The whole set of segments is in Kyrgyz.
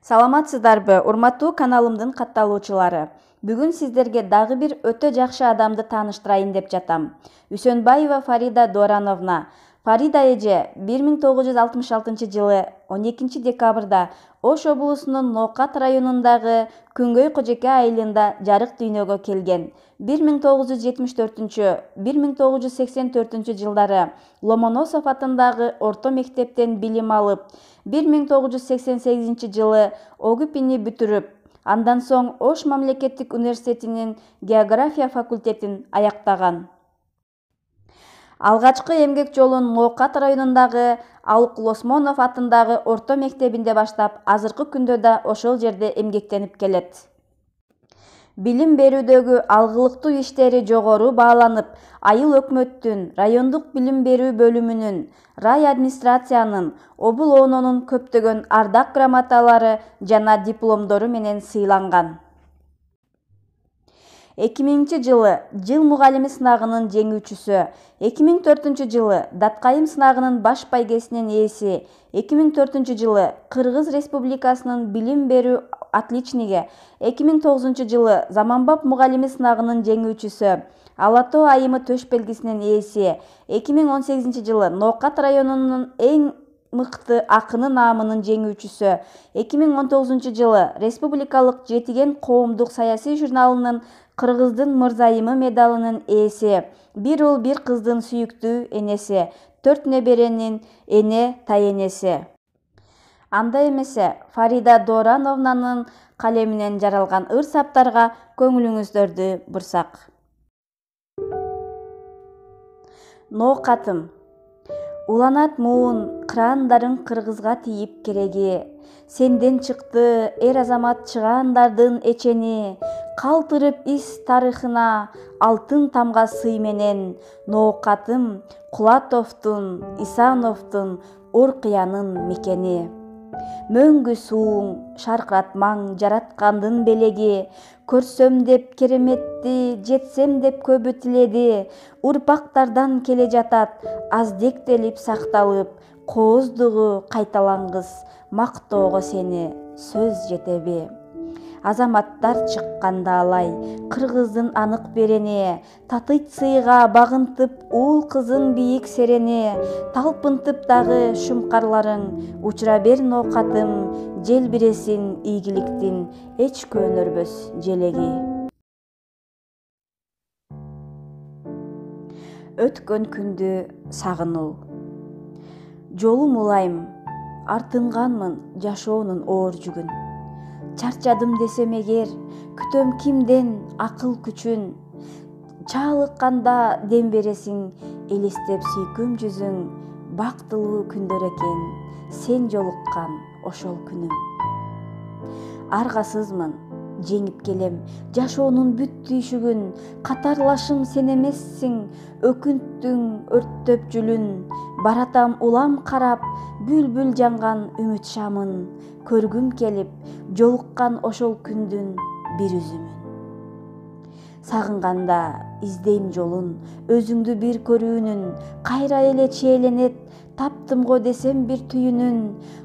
Саламатсыздарбы, урматтуу каналымдын катталуучулары. Бүгүн сиздерге дагы бир өтө жакшы адамды тааныштырайын деп жатам. Үсөнбаева Фарида Дорановна. Фарида эже 1966 жылы 12 декабрда Ош облусунун Ноокат районундагы Күнгөй Кожоке айылында жарык дүйнөгө келген. 1974-1984 жылдары Ломоносов атындагы орто мектептен билим алып, 1988 жылы ОГУП'ни бүтүрүп, андан соң Ош мамлекеттик университетинин география факультетин аяктаган. Алгачкы эмгек жолун Ноокат районундагы Алык Лосмонов атындагы орто мектебинде баштап, азыркы күндө да ошол жерде эмгектенип келет. Билим берүүдөгү алгылыктуу иштери жогору бааланып, айыл өкмөттүн, райондук билим берүү бөлүмүнүн, рай администрациянын, обул оонунун көптөгөн ардак грамоталары жана дипломдору менен сыйланган. 2000 жылы жыл мугалими сынагынын жеңүүчүсү, 2004 жылы Даткайым сынагынын баш байгесинин ээси, 2004 жылы Кыргыз Республикасынын билим берүү отличниги, 2009 жылы Заманбап мугалими сынагынын жеңүүчүсү, Ала Тоо айымы төш белгисинин ээси, 2018 жылы Ноокат районунун эң мыкты акыны наамынын жеңүүчүсү, 2019 жылы Республикалык Жетиген коомдук саясий журналынын Кыргыздын мырзайымы медалынын ээси, бир уул бир кыздын сүйүктүү энеси, 4 неберенин эне тайенеси. Анда эмесе Фарида Дорановнанын калеминен жаралган ыр-саптарга көңүлүңүздөрдү бурсак. Ноокатым. Уланат муун, кыраандарың кыргызга тийип кереги. Сенден чыкты эр-азамат чыгаандардын эчени. Калтырып ис тарыхына, алтын тамга сый менен. Ноокатым, Кулатовдун, Исановдун, Уркыянын мекени. Мөңгү сууң, шаркыратмаң жараткандын белеги. Көрсөм деп кереметти, жетсем деп көбү тиледи. Урпактардан келе жатат, аздектелип сакталып. Кооздугу кайталангыс, мактоого сени сөз жетеби. Азаматтар чыкканда алай, кыргыздын анык берени. Татыйт сыйга багынтып, уул кызын бийик серени. Талпынтып дагы шумкарларың, учура бер Ноокатым. Желбиресин ийгиликтин, эч көнөрбөс желеги. Өткөн күндү сагынуу. Жолум улайм, артынганмын жашоонун оор жүгүн. Чарчадым десем эгер, күтөм кимден акыл күчүн. Чалыкканда дем бересиң, элестеп сүйкүм жүзүң. Бактылуу күндөр экен, сен жолуккан ошол күнүм. Аргасызмын, жеңип келем, жашоонун бүт түйшүгүн. Катарлашым сен эмессиң, өкүнттүң өрттөп жүлүн. Баратам улам карап, бүлбүл жанган үмүт шамын. Көргүм келип, жолуккан ошол күндүн бир үзүмүн. Сагынганда издейм жолун, өзүңдү бир көрүүнүн. Кайра эле чээленет, таптым го десем бир түйүнүн.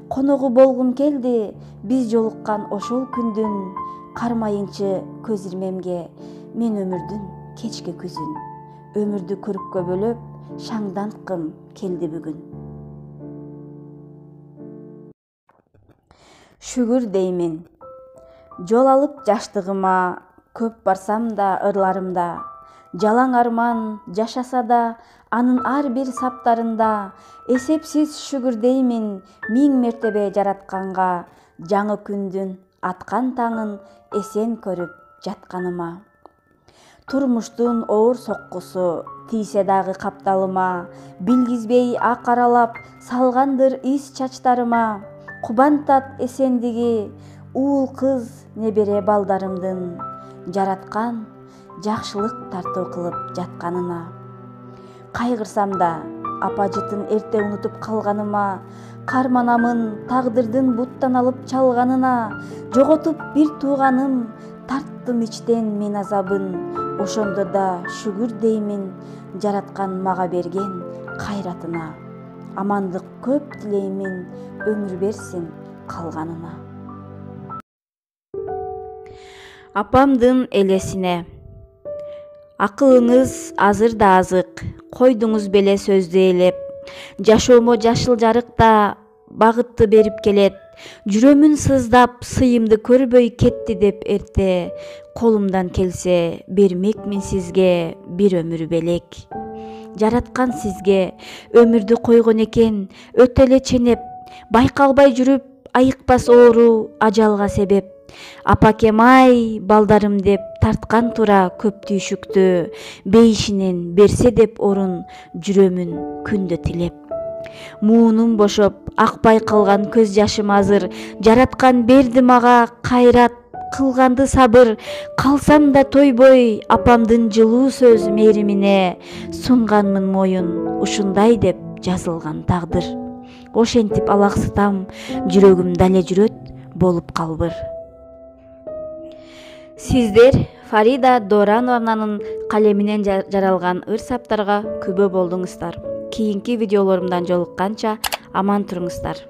Коногу болгум келди, биз жолуккан ошол күндүн. Кармайынчы көз ирмемге, мен өмүрдүн кечки күзүн. Өмүрдү көрүккө бөлөп, шаңданткым келди бүгүн. Шүгүр деймин. Жол алып жаштыгыма, көп барсам да ырларымда. Жалаң арман жашаса да, анын ар бир саптарында. Эсепсиз шүгүр деймин, миң мертебе жаратканга. Жаңы күндүн аткан таңын эсен көрүп жатканыма. Турмуштун оор соккусу тийсе дагы капталыма. Билгизбей ак аралап салгандыр ис чачтарыма. Кубантат эсендиги, уул кыз небере балдарымдын. Жараткан жакшылык тартуу кылып жатканына. Кайгырсам да апа жытын эрте унутуп калганыма. Карманамын тагдырдын буттан алып чалганына. Жоготуп бир тууганым, тарттым ичтен мен азабын. Ошондо да шүгүр деймин, жараткан мага берген кайратына. Амандык көп тилеймин, өмүр берсин калганына. Апамдын элесине. Акылыңыз азыр да азык, койдуңуз беле сөздү ээлеп. Жашоомо жашыл жарык да багытты берип келет. Жүрөмүн сыздап, сыйымды көрбөй кетти деп эрте. Колумдан келсе, бермекмин сизге бир өмүр белек. Жараткан сизге өмүрдү койгон экен, өтө эле ченеп. Байкалбай жүрүп, айыкпас оору ажалга себеп. Апакем ай, балдарым деп тарткан тура көп түйшүктү. Бейишинен берсе деп орун, жүрөмүн күндө тилеп. Муунум бошоп, акпай калган көз жашым азыр. Жараткан берди мага кайрат, кылганды сабыр. Калсам да тойбой, апамдын жылуу сөз мээримине. Сунганмын моюн, ушундай деп жазылган тагдыр. Ошентип алаксытам, жүрөгүм дале жүрөт болуп калбыр. Сиздер Фарида Доорановнанын калеминен жаралган ыр-саптарга күбө болдуңуздар. Кийинки видеолорумдан жолукканча аман туруңуздар.